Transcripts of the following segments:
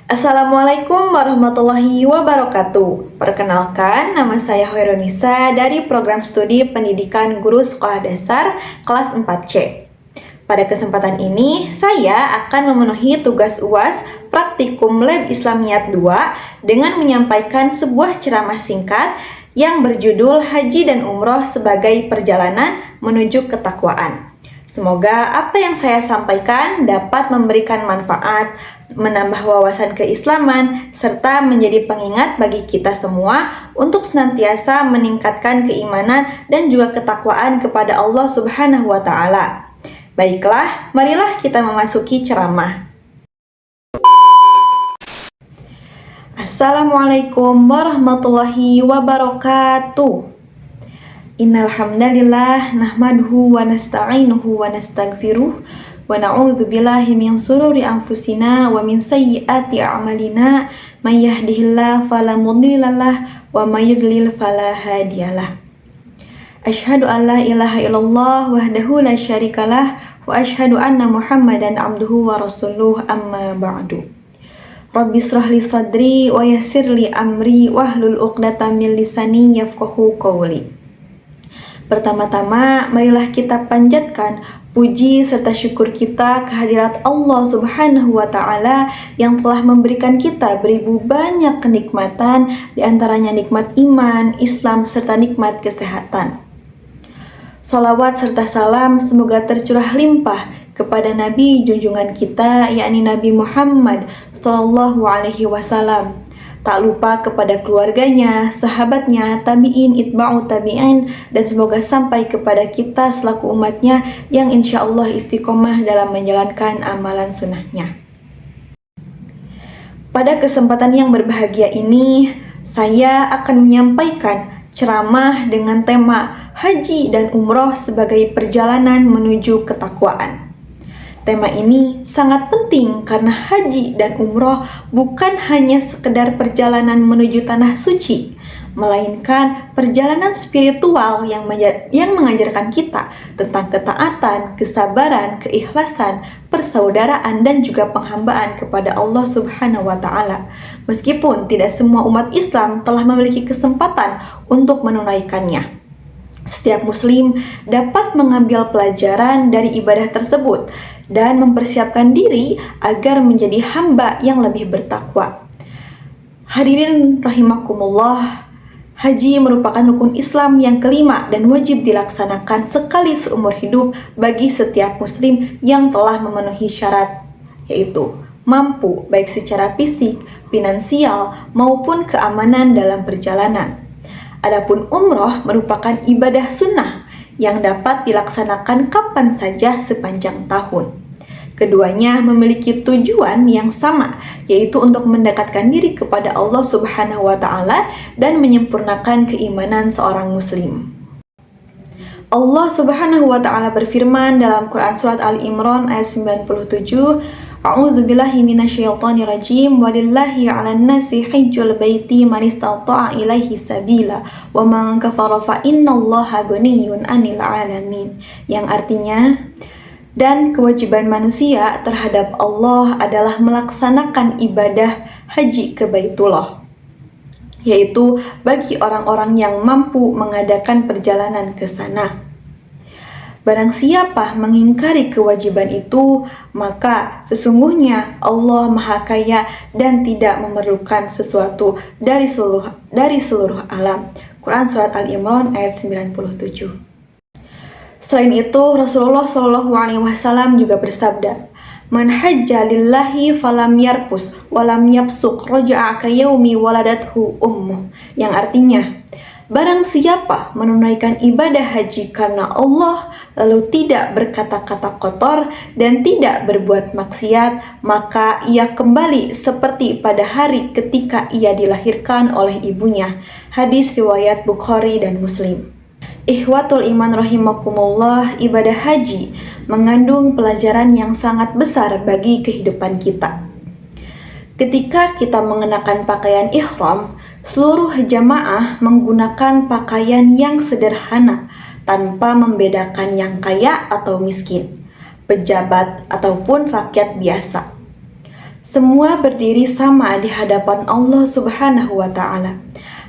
Assalamualaikum warahmatullahi wabarakatuh. Perkenalkan, nama saya Hoironisa dari Program Studi Pendidikan Guru Sekolah Dasar kelas 4C. Pada kesempatan ini, saya akan memenuhi tugas UAS Praktikum Lab Islamiyat 2 dengan menyampaikan sebuah ceramah singkat yang berjudul Haji dan Umroh sebagai Perjalanan Menuju Ketakwaan. Semoga apa yang saya sampaikan dapat memberikan manfaat, menambah wawasan keislaman, serta menjadi pengingat bagi kita semua untuk senantiasa meningkatkan keimanan dan juga ketakwaan kepada Allah Subhanahu wa Ta'ala. Baiklah, marilah kita memasuki ceramah. Assalamualaikum warahmatullahi wabarakatuh. Innal hamdalillah nahmaduhu wa nasta'inuhu wa nastaghfiruh wa na'udzu billahi min shururi anfusina wa min sayyiati a'malina may yahdihillahu fala mudhillalah wa may yudlil fala hadiyalah. Asyhadu an la ilaha illallah wahdahu la syarikalah wa asyhadu anna Muhammadan abduhu wa rasuluh amma ba'du. Rabbi shrah li sadri wa yassir li amri wahlul 'uqdatam min lisani yafqahu qawli. Pertama-tama, marilah kita panjatkan puji serta syukur kita kehadirat Allah Subhanahu wa Ta'ala yang telah memberikan kita beribu banyak kenikmatan, diantaranya nikmat iman, Islam, serta nikmat kesehatan. Salawat serta salam semoga tercurah limpah kepada Nabi junjungan kita, yakni Nabi Muhammad Sallallahu Alaihi Wasallam. Tak lupa kepada keluarganya, sahabatnya, tabi'in, itba'u tabi'in, dan semoga sampai kepada kita selaku umatnya yang insya Allah istiqomah dalam menjalankan amalan sunnahnya. Pada kesempatan yang berbahagia ini, saya akan menyampaikan ceramah dengan tema Haji dan Umroh sebagai Perjalanan Menuju Ketakwaan. Tema ini sangat penting karena haji dan umroh bukan hanya sekedar perjalanan menuju tanah suci, melainkan perjalanan spiritual yang mengajarkan kita tentang ketaatan, kesabaran, keikhlasan, persaudaraan, dan juga penghambaan kepada Allah Subhanahu wa Ta'ala. Meskipun tidak semua umat Islam telah memiliki kesempatan untuk menunaikannya. Setiap muslim dapat mengambil pelajaran dari ibadah tersebut dan mempersiapkan diri agar menjadi hamba yang lebih bertakwa. Hadirin rahimakumullah, haji merupakan rukun Islam yang kelima dan wajib dilaksanakan sekali seumur hidup bagi setiap muslim yang telah memenuhi syarat, yaitu mampu baik secara fisik, finansial, maupun keamanan dalam perjalanan. Adapun umroh merupakan ibadah sunnah yang dapat dilaksanakan kapan saja sepanjang tahun. Keduanya memiliki tujuan yang sama, yaitu untuk mendekatkan diri kepada Allah Subhanahu wa Ta'ala dan menyempurnakan keimanan seorang muslim. Allah Subhanahu wa Ta'ala berfirman dalam Quran Surat Ali Imran ayat 97, A'udzubillahi minasyaitonirrajim, walillahi 'alan nasi hajjul baiti man istata'a ilaihi sabila wa man kafara fa innallaha ghaniyyun 'anil 'alamin, yang artinya, dan kewajiban manusia terhadap Allah adalah melaksanakan ibadah haji ke Baitullah, yaitu bagi orang-orang yang mampu mengadakan perjalanan ke sana. Barang siapa mengingkari kewajiban itu, maka sesungguhnya Allah Maha Kaya dan tidak memerlukan sesuatu dari seluruh alam. Quran Surat Al-Imran ayat 97. Selain itu, Rasulullah Shallallahu Alaihi Wasallam juga bersabda, Man hajja lillahi falam yarpus walam yapsuk roja'a kayaumi waladathu ummuh, yang artinya, barang siapa menunaikan ibadah haji karena Allah lalu tidak berkata-kata kotor dan tidak berbuat maksiat, maka ia kembali seperti pada hari ketika ia dilahirkan oleh ibunya. Hadis riwayat Bukhari dan Muslim. Ikhwatul iman rahimakumullah, ibadah haji mengandung pelajaran yang sangat besar bagi kehidupan kita. Ketika kita mengenakan pakaian ihram, seluruh jamaah menggunakan pakaian yang sederhana tanpa membedakan yang kaya atau miskin, pejabat ataupun rakyat biasa. Semua berdiri sama di hadapan Allah Subhanahu wa Ta'ala.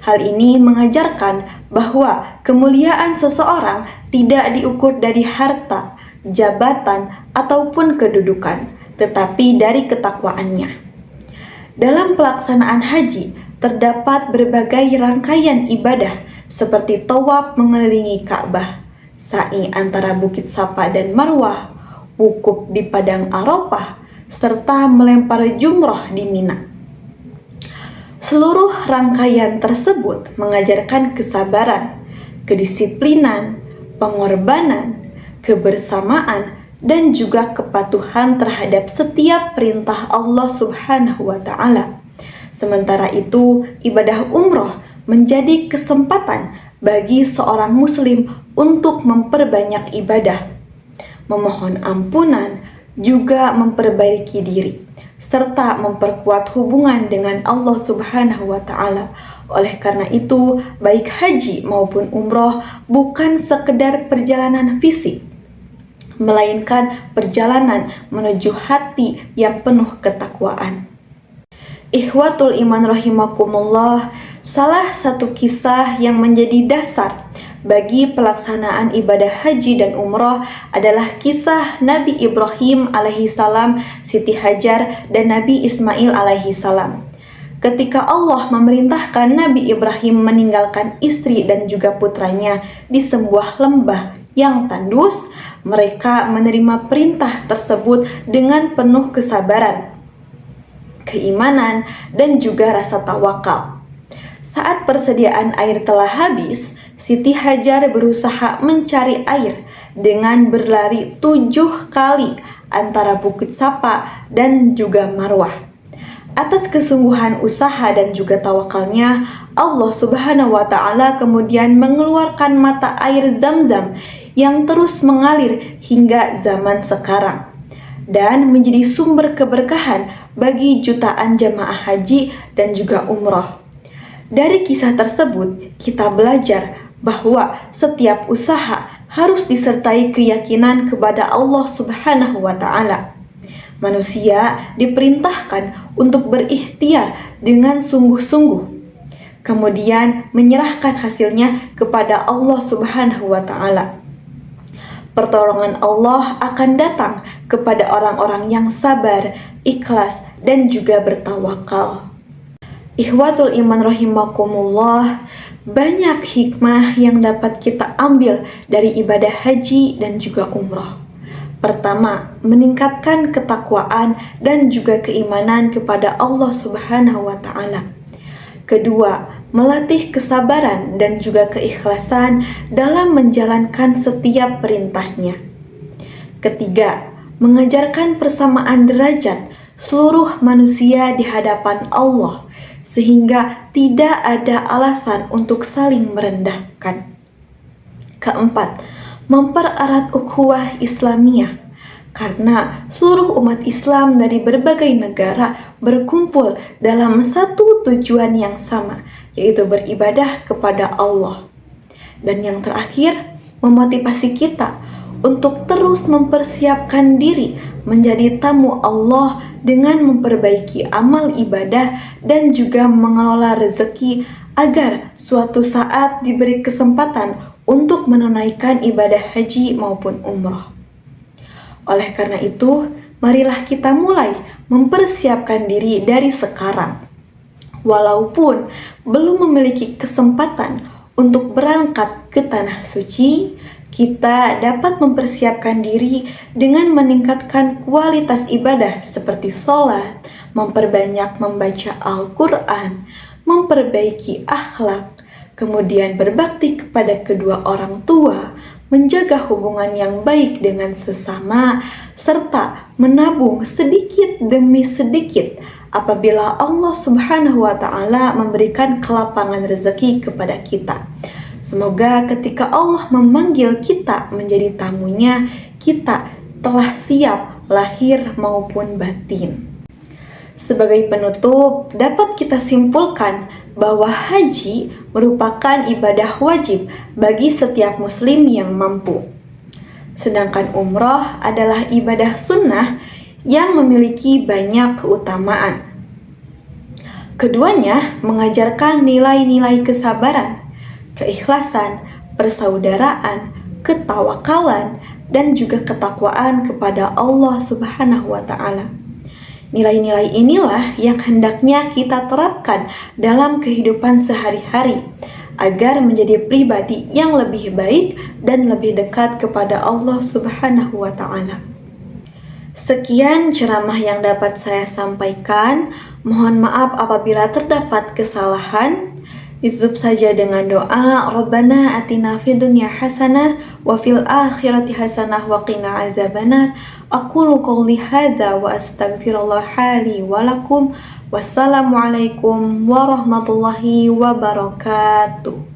Hal ini mengajarkan bahwa kemuliaan seseorang tidak diukur dari harta, jabatan, ataupun kedudukan, tetapi dari ketakwaannya. Dalam pelaksanaan haji, terdapat berbagai rangkaian ibadah seperti tawaf mengelilingi Ka'bah, sa'i antara Bukit Safa dan Marwah, wukuf di Padang Arafah, serta melempar jumroh di Mina. Seluruh rangkaian tersebut mengajarkan kesabaran, kedisiplinan, pengorbanan, kebersamaan, dan juga kepatuhan terhadap setiap perintah Allah Subhanahu wa Ta'ala. Sementara itu, ibadah umroh menjadi kesempatan bagi seorang muslim untuk memperbanyak ibadah, memohon ampunan, juga memperbaiki diri, serta memperkuat hubungan dengan Allah Subhanahu wa Ta'ala. Oleh karena itu, baik haji maupun umroh bukan sekedar perjalanan fisik, melainkan perjalanan menuju hati yang penuh ketakwaan. Ikhwatul iman rahimakumullah, salah satu kisah yang menjadi dasar bagi pelaksanaan ibadah haji dan umroh adalah kisah Nabi Ibrahim alaihissalam, Siti Hajar, dan Nabi Ismail alaihissalam. Ketika Allah memerintahkan Nabi Ibrahim meninggalkan istri dan juga putranya di sebuah lembah yang tandus, mereka menerima perintah tersebut dengan penuh kesabaran, keimanan, dan juga rasa tawakal. Saat persediaan air telah habis, Siti Hajar berusaha mencari air dengan berlari 7 kali antara Bukit Safa dan juga Marwah. Atas kesungguhan usaha dan juga tawakalnya, Allah Subhanahu wa Ta'ala kemudian mengeluarkan mata air Zam-Zam yang terus mengalir hingga zaman sekarang dan menjadi sumber keberkahan bagi jutaan jamaah haji dan juga umroh. Dari kisah tersebut, kita belajar bahwa setiap usaha harus disertai keyakinan kepada Allah Subhanahu wa Ta'ala. Manusia diperintahkan untuk berikhtiar dengan sungguh-sungguh, kemudian menyerahkan hasilnya kepada Allah Subhanahu wa Ta'ala. Pertolongan Allah akan datang kepada orang-orang yang sabar, ikhlas, dan juga bertawakal. Ikhwatul iman rahimakumullah, banyak hikmah yang dapat kita ambil dari ibadah haji dan juga umroh. Pertama, meningkatkan ketakwaan dan juga keimanan kepada Allah Subhanahu wa Ta'ala. Kedua, melatih kesabaran dan juga keikhlasan dalam menjalankan setiap perintahnya. Ketiga, mengajarkan persamaan derajat seluruh manusia di hadapan Allah, sehingga tidak ada alasan untuk saling merendahkan. Keempat, mempererat ukhuwah Islamiyah, karena seluruh umat Islam dari berbagai negara berkumpul dalam satu tujuan yang sama, yaitu beribadah kepada Allah. Dan yang terakhir, memotivasi kita untuk terus mempersiapkan diri menjadi tamu Allah dengan memperbaiki amal ibadah dan juga mengelola rezeki agar suatu saat diberi kesempatan untuk menunaikan ibadah haji maupun umroh. Oleh karena itu, marilah kita mulai mempersiapkan diri dari sekarang. Walaupun belum memiliki kesempatan untuk berangkat ke tanah suci, kita dapat mempersiapkan diri dengan meningkatkan kualitas ibadah seperti sholat, memperbanyak membaca Al-Quran, memperbaiki akhlak, kemudian berbakti kepada kedua orang tua, menjaga hubungan yang baik dengan sesama, serta menabung sedikit demi sedikit apabila Allah Subhanahu wa Ta'ala memberikan kelapangan rezeki kepada kita. Semoga ketika Allah memanggil kita menjadi tamunya, kita telah siap lahir maupun batin. Sebagai penutup, dapat kita simpulkan bahwa haji merupakan ibadah wajib bagi setiap muslim yang mampu. Sedangkan umroh adalah ibadah sunnah yang memiliki banyak keutamaan. Keduanya mengajarkan nilai-nilai kesabaran, keikhlasan, persaudaraan, ketawakalan, dan juga ketakwaan kepada Allah Subhanahu wa Ta'ala. Nilai-nilai inilah yang hendaknya kita terapkan dalam kehidupan sehari-hari agar menjadi pribadi yang lebih baik dan lebih dekat kepada Allah Subhanahu wa Ta'ala. Sekian ceramah yang dapat saya sampaikan. Mohon maaf apabila terdapat kesalahan. Ditutup saja dengan doa, Rabbana atina fid dunya hasanah wa fil akhirati hasanah wa qina azabannar. Aqulu qouli hadza wa astaghfirullah li wa lakum. Wassalamualaikum warahmatullahi wabarakatuh.